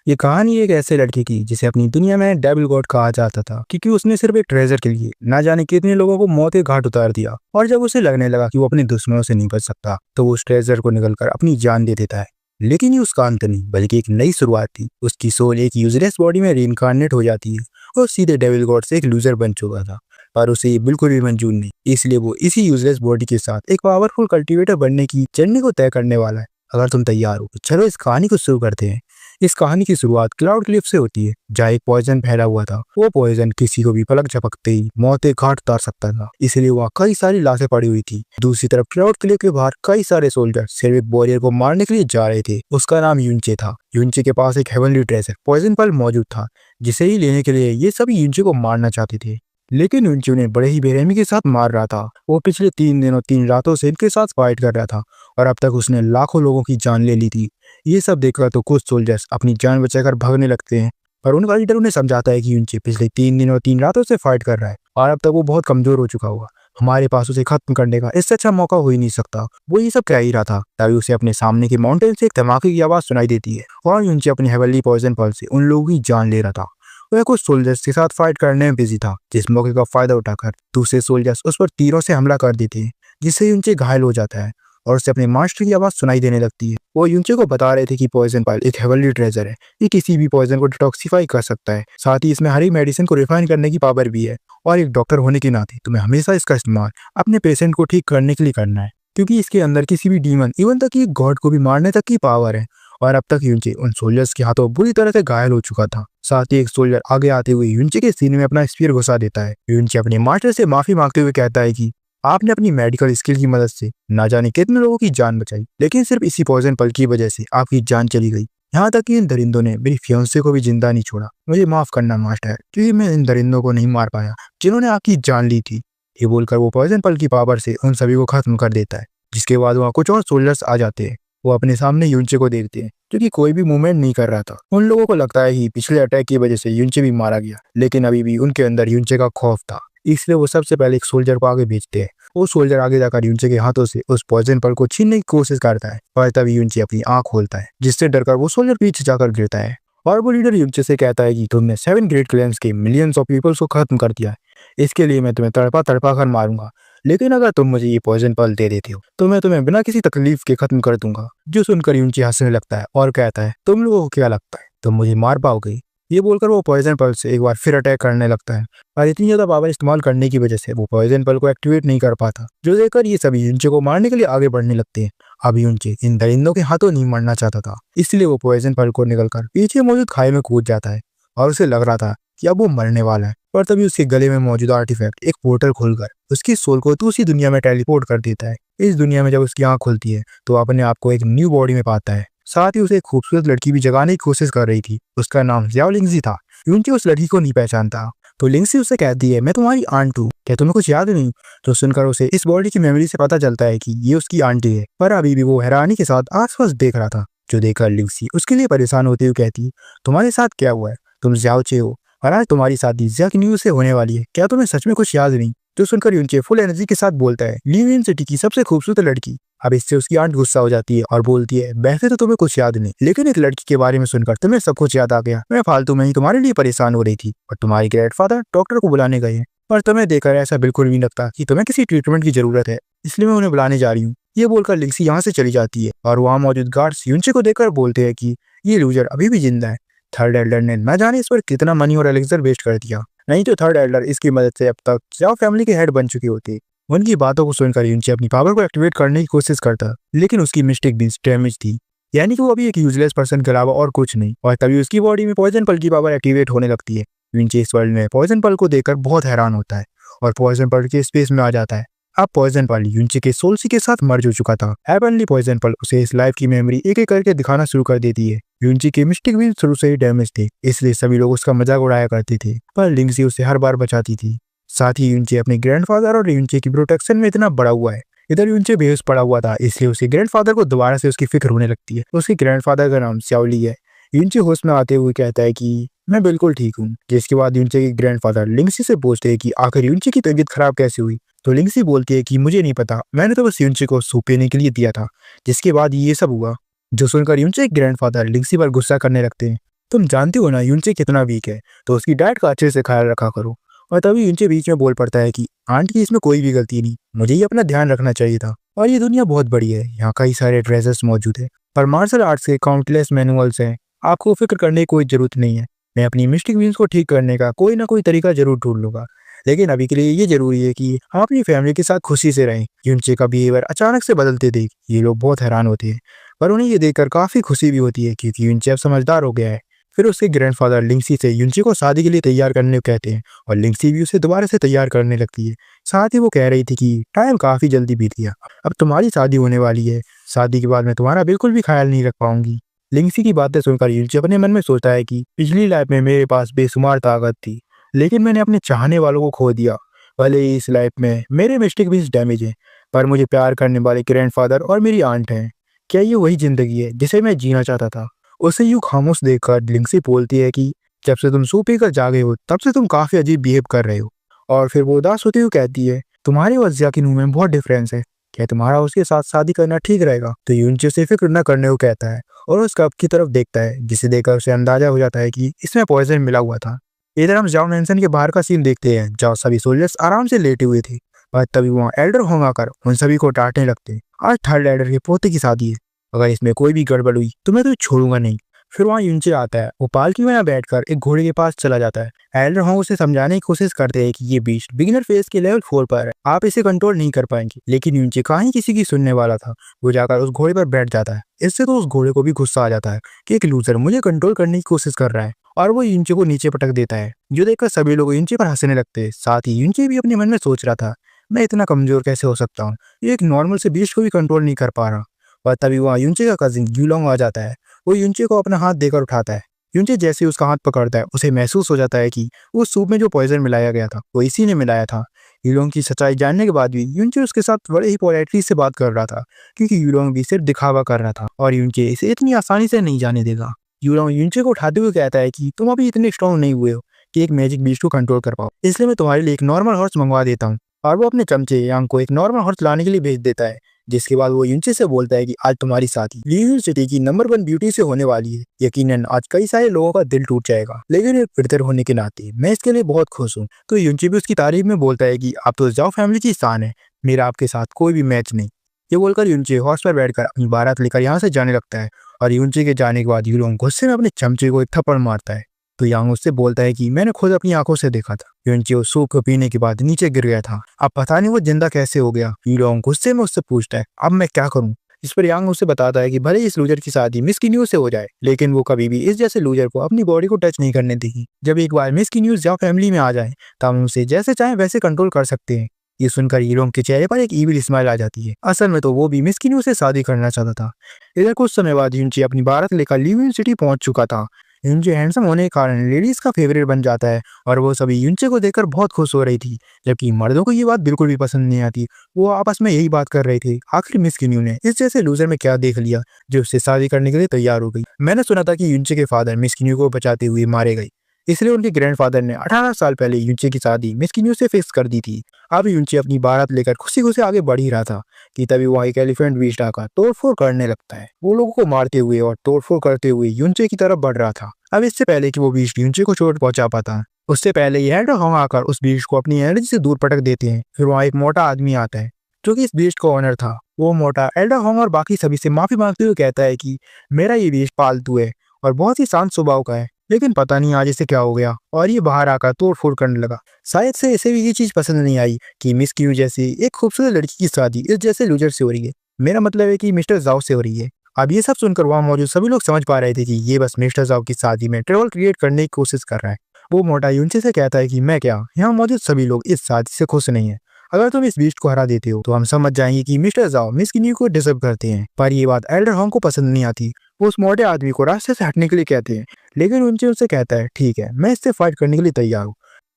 ये कहानी एक ऐसे लड़के की जिसे अपनी दुनिया में डेविल गॉड कहा जाता था, क्योंकि उसने सिर्फ एक ट्रेजर के लिए ना जाने कितने लोगों को मौत के घाट उतार दिया। और जब उसे लगने लगा कि वो अपने दुश्मनों से नहीं बच सकता, तो वो उस ट्रेजर को निकलकर अपनी जान दे देता है। लेकिन ये उसका अंत नहीं, बल्कि एक नई शुरुआत थी। उसकी सोल एक यूजलेस बॉडी में रीइंकार्नेट हो जाती है और सीधे डेविल गॉड से एक लूजर बन चुका था। पर उसे ये बिल्कुल भी मंजूर नहीं, इसलिए वो इसी यूजलेस बॉडी के साथ एक पावरफुल कल्टिवेटर बनने की जर्नी को तय करने वाला है। अगर तुम तैयार हो तो चलो इस कहानी को शुरू करते हैं। इस कहानी की शुरुआत क्लाउड क्लिफ से होती है, जहाँ एक पॉइजन फैला हुआ था। वो पॉइजन किसी को भी पलक झपकते ही मौत के घाट उतार सकता था, इसलिए वहाँ कई सारी लाशें पड़ी हुई थी। दूसरी तरफ क्लाउड क्लिफ के बाहर कई सारे सोल्जर सिर्फ एक वॉरियर को मारने के लिए जा रहे थे। उसका नाम यूनचे था। यूनचे के पास एक हेवनली ट्रेजर पॉइजन पल मौजूद था, जिसे ही लेने के लिए ये सभी यूनचे को मारना चाहते थे। लेकिन यूनचे उन्हें बड़े ही बेरहमी के साथ मार रहा था। वो पिछले 3 दिनों 3 रातों से इनके साथ फाइट कर रहा था और अब तक उसने लाखों लोगों की जान ले ली थी। ये सब देखकर तो कुछ सोल्जर्स अपनी जान बचाकर भागने लगते हैं, पर उनका लीडर उन्हें समझाता है कि यूनचे पिछले 3 दिनों 3 रातों से फाइट कर रहा है और अब तक वो बहुत कमजोर हो चुका होगा। हमारे पास उसे खत्म करने का इससे अच्छा मौका हो ही नहीं सकता। वो ये सब कह ही रहा था, तभी उसे अपने सामने के माउंटेन से एक धमाके की आवाज सुनाई देती है और यूनचे अपनी हेवनली पॉइजन पल से उन लोगों की जान ले रहा था। वह कुछ सोल्जर्स के साथ फाइट करने में बिजी था, जिस मौके का फायदा उठाकर दूसरे सोल्जर्स उस पर तीरों से हमला कर देते हैं, जिससे यूनचे घायल हो जाता है और उसे अपने मास्टर की आवाज सुनाई देने लगती है। वो यूनचे को बता रहे थे कि पॉइजन पाइल एक हेवनली ट्रेजर है। ये किसी भी पॉइजन को डिटॉक्सिफाई कर सकता है, साथ ही इसमें हर एक मेडिसिन को रिफाइन करने की पावर भी है। और एक डॉक्टर होने के नाते तुम्हें हमेशा इसका इस्तेमाल अपने पेशेंट को ठीक करने के लिए करना है, क्योंकि इसके अंदर किसी भी डीमन इवन तक एक गॉड को भी मारने तक की पावर है। और अब तक यूनचे उन सोल्जर्स के हाथों बुरी तरह से घायल हो चुका था। साथ ही एक सोल्जर आगे आते हुए यूनचे के सीने में अपना स्पीयर घुसा देता है। यूनचे अपने मास्टर से माफी मांगते हुए कहता है कि आपने अपनी मेडिकल स्किल की मदद से ना जाने कितने लोगों की जान बचाई, लेकिन सिर्फ इसी पॉइजन पल की वजह से आपकी जान चली गई। यहाँ तक कि इन दरिंदों ने मेरी फियांसे को भी जिंदा नहीं छोड़ा। मुझे माफ करना मास्टर, क्योंकि मैं इन दरिंदों को नहीं मार पाया जिन्होंने आपकी जान ली थी। ये बोलकर वो पॉइजन पल की पावर से उन सभी को खत्म कर देता है, जिसके बाद वहाँ कुछ और सोल्जर्स आ जाते हैं। वो अपने सामने यूनचे को देखते हैं, क्योंकि कोई भी मूवमेंट नहीं कर रहा था। उन लोगों को लगता है कि पिछले अटैक की वजह से यूनचे भी मारा गया, लेकिन अभी भी उनके अंदर यूनचे का खौफ था। इसलिए वो सबसे पहले एक सोल्जर को आगे भेजते हैं। वो सोल्जर आगे जाकर यूनचे के हाथों से उस पॉइजन पल को छीनने की कोशिश करता है, पर तभी यूनचे अपनी आंख खोलता है, जिससे डरकर वो सोल्जर पीछे जाकर गिरता है। और वो लीडर यूनचे से कहता है कि तुमने 7 ग्रेट क्लैंस के मिलियंस ऑफ पीपल्स को खत्म कर दिया है, इसके लिए मैं तुम्हें तड़पा तड़पा कर मारूंगा। लेकिन अगर तुम मुझे ये पॉइजन पल दे देते हो तो मैं तुम्हें बिना किसी तकलीफ के खत्म कर दूंगा। जो सुनकर यूनची हंसने लगता है और कहता है, तुम लोगों को क्या लगता है तुम मुझे मार पाओगे? ये बोलकर वो पॉइजन पल से एक बार फिर अटैक करने लगता है, और इतनी ज्यादा पावर इस्तेमाल करने की वजह से वो पॉइजन पल को एक्टिवेट नहीं कर पाता। जो देखकर ये सभी यूनचे को मारने के लिए आगे बढ़ने लगते हैं। अब यूनचे इन दरिंदों के हाथों नहीं मरना चाहता था, इसलिए वो पॉइजन पल को निकलकर पीछे मौजूद खाई में कूद जाता है और उसे लग रहा था कि अब वो मरने वाला है। पर तभी उसके गले में मौजूद आर्टिफैक्ट एक पोर्टल खोलकर उसकी सोल को दूसरी दुनिया में टेलीपोर्ट कर देता है। इस दुनिया में जब उसकी आंख खुलती है तो अपने आप को एक न्यू बॉडी में पाता है। साथ ही उसे एक खूबसूरत लड़की भी जगाने की कोशिश कर रही थी। उसका नाम ज़ियाओ लिंगजी था। यूनची उस लड़की को नहीं पहचानता, तो लिंगजी उससे कहती है, मैं तुम्हारी आंट हूँ, क्या तुम्हें कुछ याद नहीं? तो सुनकर उसे इस बॉडी की मेमोरी से पता चलता है कि ये उसकी आंटी है। पर अभी भी वो हैरानी के साथ आसपास देख रहा था, जो देखकर लिंगजी उसके लिए परेशान होते हुए कहती, तुम्हारे साथ क्या हुआ है? तुम ज़ियाओ चे हो और आज तुम्हारी शादी ज़िया की न्यूज़ से होने वाली है। क्या तुम्हें सच में कुछ याद नहीं? जो सुनकर यूनचे फुल एनर्जी के साथ बोलता है, लिवियन सिटी की सबसे खूबसूरत लड़की। अब इससे उसकी आंट गुस्सा हो जाती है और बोलती है, वैसे तो तुम्हें कुछ याद नहीं, लेकिन एक लड़की के बारे में सुनकर तुम्हें सब कुछ याद आ गया। मैं फालतू में ही तुम्हारे लिए परेशान हो रही थी और तुम्हारे ग्रैंडफादर डॉक्टर को बुलाने गए हैं, पर तुम्हें देखकर ऐसा बिल्कुल नहीं लगता कि तुम्हें किसी ट्रीटमेंट की जरूरत है, इसलिए मैं उन्हें बुलाने जा रही हूँ। ये बोलकर लिंगजी यहाँ से चली जाती है और वहाँ मौजूद गार्ड्स यूनचे को देखकर बोलते हैं कि ये लूजर अभी भी जिंदा है। थर्ड एल्डर ने न जाने इस पर कितना मनी और एलेक्सर वेस्ट कर दिया, नहीं तो थर्ड एल्डर इसकी मदद से अब तक ज़ियाओ फैमिली के हेड बन चुके होते। उनकी बातों को सुनकर यूनचे अपनी पावर को एक्टिवेट करने की कोशिश करता, लेकिन उसकी मिस्टेक भी डैमेज थी, यानी कि वो अभी एक यूजलेस पर्सन के अलावा और कुछ नहीं। और तभी उसकी बॉडी में पॉइजन पल की पावर एक्टिवेट होने लगती है। यूनचे इस वर्ल्ड में पॉइजन पल को देखकर बहुत हैरान होता है और पॉइजन पल के स्पेस में आ जाता है। अब पॉइजन पल यूनचे के सोल्सी के साथ मर्ज हो चुका था। एपनली पॉइजन पल उसे इस लाइफ की मेमोरी एक एक करके दिखाना शुरू कर देती है। यूनची की मिस्टेक भी शुरू से ही डैमेज थी, इसलिए सभी लोग उसका मजाक उड़ाया करते थे, पर लिंगजी उसे हर बार बचाती थी। साथ ही यूनचे अपने ग्रैंडफादर और यूनचे की प्रोटेक्शन में इतना बड़ा हुआ है। इधर यूनचे बेहोश पड़ा हुआ था, इसलिए उसके ग्रैंडफादर को दोबारा से उसकी फिक्र होने लगती है। उसके ग्रैंडफादर का नाम ज़ियाओली है। यूनचे होश में आते हुए कहता है कि मैं बिल्कुल ठीक हूँ, जिसके बाद यूनचे के ग्रैंडफादर लिंगजी से पूछते हैं कि आखिर यूनचे की तबीयत खराब कैसे हुई। तो लिंगजी बोलती है कि मुझे नहीं पता, मैंने तो बस यूनचे को सूप पीने के लिए दिया था, जिसके बाद ये सब हुआ। जो सुनकर यूनचे के ग्रैंडफादर लिंगजी पर गुस्सा करने लगते हैं तुम जानते हो ना यूनचे कितना वीक है, तो उसकी डाइट का अच्छे से ख्याल रखा करो। और तभी यूनचे बीच में बोल पड़ता है कि आंट की इसमें कोई भी गलती नहीं, मुझे ही अपना ध्यान रखना चाहिए था। और ये दुनिया बहुत बड़ी है, यहाँ कई सारे ट्रेजर्स मौजूद है, पर मार्शल आर्ट्स के काउंटलेस मैनुअल्स हैं, आपको फिक्र करने की कोई जरूरत नहीं है। मैं अपनी मिस्टेक बीन्स को ठीक करने का कोई ना कोई तरीका जरूर ढूंढ लूंगा, लेकिन अभी के लिए ये जरूरी है कि हम अपनी फैमिली के साथ खुशी से रहें। यूनचे का बिहेवियर अचानक से बदलते देख ये लोग बहुत हैरान होते हैं, पर उन्हें ये देखकर काफी खुशी भी होती है क्योंकि यूनचे अब समझदार हो गया है। फिर उसके ग्रैंडफादर लिंगसी से यूनचे को शादी के लिए तैयार करने को कहते हैं और लिंगसी भी उसे दोबारा से तैयार करने लगती है। साथ ही वो कह रही थी कि टाइम काफी जल्दी बीत गया, अब तुम्हारी शादी होने वाली है, शादी के बाद मैं तुम्हारा बिल्कुल भी ख्याल नहीं रख पाऊंगी। लिंगसी की बातें सुनकर यूनचे अपने मन में सोचता है कि पिछली लाइफ में मेरे पास बेशुमार ताकत थी, लेकिन मैंने अपने चाहने वालों को खो दिया। भले ही इस लाइफ में मेरे मिस्टेक भी डैमेज है, पर मुझे प्यार करने वाले ग्रैंडफादर और मेरी आंट हैं। क्या ये वही जिंदगी है जिसे मैं जीना चाहता था? उसे यूं खामोश देखकर लिंगसी बोलती है कि जब से तुम सूप पीकर जागे हो तब से तुम काफी अजीब बिहेव कर रहे हो। और फिर वो उदास होती हुई कहती है, तुम्हारे और जिया की में बहुत डिफरेंस है, क्या तुम्हारा उसके साथ शादी करना ठीक रहेगा? तो यूनचे उसे फिक्र न करने को कहता है और उस कप की तरफ देखता है, जिसे देखकर उसे अंदाजा हो जाता है कि इसमें पॉइजन मिला हुआ था। इधर हम जाओ मैंसन के बाहर का सीन देखते हैं, जहाँ सभी सोल्जर्स आराम से लेटे हुए थे और तभी वहाँ एल्डर होंग आकर उन सभी को डांटने लगते हैं। आज थर्ड एल्डर के पोते की शादी है, अगर इसमें कोई भी गड़बड़ हुई तो मैं तो छोड़ूंगा नहीं। फिर वहाँ यूनचे आता है, वो पालकी में बैठकर एक घोड़े के पास चला जाता है। एल्डर होंग उसे समझाने की कोशिश करते हैं कि ये बीस्ट बिगिनर फेज के लेवल 4 पर है, आप इसे कंट्रोल नहीं कर पाएंगे, लेकिन यूनचे कहीं किसी की सुनने वाला था। वो जाकर उस घोड़े पर बैठ जाता है। इससे तो उस घोड़े को भी गुस्सा आ जाता है कि एक लूजर मुझे कंट्रोल करने की कोशिश कर रहा है, और वो यूनचे को नीचे पटक देता है, जो देखकर सभी लोग यूनचे पर हंसने लगते हैं। साथ ही यूनचे भी अपने मन में सोच रहा था, मैं इतना कमजोर कैसे हो सकता हूँ, ये एक नॉर्मल से बीस्ट को भी कंट्रोल नहीं कर पा रहा। और तभी वहाँ यूनचे का कजिन यूलोंग आ जाता है। वो यूनचे को अपना हाथ देकर उठाता है। यूनचे जैसे ही उसका हाथ पकड़ता है, उसे महसूस हो जाता है कि उस सूप में जो पॉइजन मिलाया गया था वो इसी ने मिलाया था। यूलोंग की सच्चाई जानने के बाद भी यूनचे उसके साथ बड़े ही पोलाइटली से बात कर रहा था, क्योंकि यूलोंग भी सिर्फ दिखावा कर रहा था और यूनचे इसे इतनी आसानी से नहीं जाने देगा। यूलोंग यूनचे को उठाते हुए कहता है कि तुम अभी इतने स्ट्रॉन्ग नहीं हुए हो कि एक मैजिक बीस्ट को कंट्रोल कर पाओ, इसलिए मैं तुम्हारे लिए एक नॉर्मल हॉर्स मंगवा देता हूँ। और वो अपने चमचे यांग को एक नॉर्मल हॉर्स लाने के लिए भेज देता है, जिसके बाद वो यूनचे से बोलता है कि आज तुम्हारी शादी लीविंग सिटी की नंबर 1 ब्यूटी से होने वाली है। यकीनन आज कई सारे लोगों का दिल टूट जाएगा, लेकिन एक ब्रदर होने के नाते मैं इसके लिए बहुत खुश हूँ। तो यूनचे भी उसकी तारीफ में बोलता है कि आप तो जाओ फैमिली की शान है, मेरा आपके साथ कोई भी मैच नहीं। ये बोलकर यूनचे हॉर्स पर बैठकर अपनी बारात लेकर यहाँ से जाने लगता है, और यूनचे के जाने के बाद यूलोंग गुस्से में अपने चमचे को एक थप्पड़ मारता है। तो यांग उससे बोलता है कि मैंने खुद अपनी आंखों से देखा था, यूनचे उस सूप को पीने के बाद नीचे गिर गया था, अब पता नहीं वो जिंदा कैसे हो गया। यूलोंग गुस्से में उससे पूछता है अब मैं क्या करूं? इस पर यांग उसे बताता है कि भले इस लूजर की शादी मिस न्यूज से हो जाए, लेकिन वो कभी भी इस जैसे लूजर को अपनी बॉडी को टच नहीं करने देगी। जब एक बार मिस न्यूज या फैमिली में आ जाए तो हम उसे जैसे चाहे वैसे कंट्रोल कर सकते हैं। ये सुनकर यूलोंग के चेहरे पर एक ईविल स्माइल आ जाती है। असल में तो वो भी मिस न्यूज से शादी करना चाहता था। इधर कुछ समय बाद यूनचे अपनी बारात लेकर लिविंग सिटी पहुंच चुका था। यूनचे हैंडसम होने के कारण लेडीज का फेवरेट बन जाता है, और वो सभी यूनचे को देखकर बहुत खुश हो रही थी, जबकि मर्दों को ये बात बिल्कुल भी पसंद नहीं आती। वो आपस में यही बात कर रहे थे, आखिर मिस न्यू ने इस जैसे लूजर में क्या देख लिया जो उससे शादी करने के लिए तैयार हो गई। मैंने सुना था कि यूनचे के फादर मिस न्यू को बचाते हुए मारे गए, इसलिए उनके ग्रैंडफादर ने 18 साल पहले यूनचे की शादी मिस न्यू से फिक्स कर दी थी। अब यूनचे अपनी बारात लेकर खुशी खुशी आगे बढ़ ही रहा था कि तभी वहाँ एक एलिफेंट बीस्ट आकर तोड़फोड़ करने लगता है। वो लोगों को मारते हुए और तोड़फोड़ करते हुए यूनचे की तरफ बढ़ रहा था। अब इससे पहले कि वो बीस्ट यूनचे को चोट पहुंचा पाता, उससे पहले ही एल्डर होंग आकर उस बीस्ट को अपनी एनर्जी से दूर पटक देते हैं। फिर वहाँ एक मोटा आदमी आता है जो कि इस बीस्ट का ओनर था। वो मोटा एल्डर होंग और बाकी सभी से माफी मांगते हुए कहता है कि मेरा ये बीस्ट पालतू है और बहुत ही शांत स्वभाव का है, लेकिन पता नहीं आज इसे क्या हो गया और ये बाहर आकर तोड़फोड़ करने लगा। शायद से इसे भी ये चीज पसंद नहीं आई कि मिस क्यू जैसी एक खूबसूरत लड़की की शादी इस जैसे लूजर से हो रही है। मेरा मतलब है कि मिस्टर जाओ से हो रही है। अब ये सब सुनकर वहाँ मौजूद सभी लोग समझ पा रहे थे कि ये बस मिस्टर जाओ की शादी में ट्रबल क्रिएट करने की कोशिश कर रहा है। वो मोटा यूनचे से कहता है कि मैं क्या, यहाँ मौजूद सभी लोग इस शादी से खुश नहीं है। अगर तुम इस बीस्ट को हरा देते हो तो हम समझ जाएंगे कि मिस्टर जाओ मिस न्यू को डिजर्व करते हैं। पर ये बात एल्डर होंग को पसंद नहीं आती। वो उस मोटे आदमी को रास्ते से हटने के लिए कहते हैं, लेकिन उनसे उससे कहता है ठीक है, मैं इससे फाइट करने के लिए तैयार हूँ।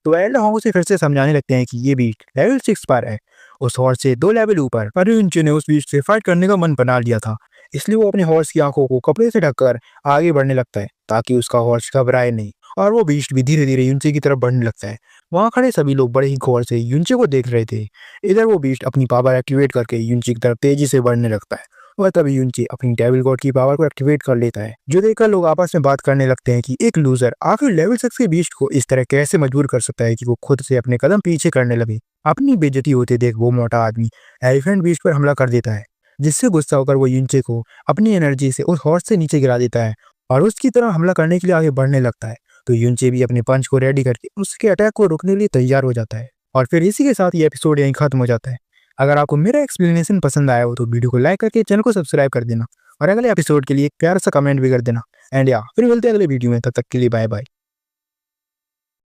तो एल्डर होंग उसे फिर से समझाने लगते हैं कि ये बीस्ट लेवल 6 पर है, उस हॉर्स से 2 लेवल ऊपर। पर यूनचे ने उस बीस्ट से फाइट करने का मन बना लिया था, इसलिए वो अपने हॉर्स की आंखों को कपड़े से ढककर आगे बढ़ने लगता है ताकि उसका हॉर्स घबराए नहीं, और वो बीस्ट भी धीरे धीरे यूनचे की तरफ बढ़ने लगता है। वहाँ खड़े सभी लोग बड़े ही गौर से यूनचे को देख रहे थे। इधर वो बीस्ट अपनी पावर एक्टिवेट करके यूनचे की तरफ तेजी से बढ़ने लगता है और तभी यूनचे अपनी डेविल गॉड की पावर को एक्टिवेट कर लेता है, जो देखकर लोग आपस में बात करने लगते हैं कि एक लूजर आखिर लेवल 6 के बीस्ट को इस तरह कैसे मजबूर कर सकता है कि वो खुद से अपने कदम पीछे करने लगे। अपनी बेइज्जती होते देख वो मोटा आदमी एलिफेंट बीस्ट पर हमला कर देता है, जिससे गुस्सा होकर वो यूनचे को अपनी एनर्जी से उस हॉर्स से नीचे गिरा देता है और उसकी तरह हमला करने के लिए आगे बढ़ने लगता है। तो यूनचे भी अपने पंच को रेडी करके उसके अटैक को रोकने के लिए तैयार हो जाता है। और फिर इसी के साथ ये एपिसोड यहीं खत्म हो जाता है। अगर आपको मेरा एक्सप्लेनेशन पसंद आया हो तो वीडियो को लाइक करके चैनल को सब्सक्राइब कर देना और अगले एपिसोड के लिए एक प्यारा सा कमेंट भी कर देना। एंड या फिर मिलते हैं अगले वीडियो में, तब तक के लिए बाय बाय।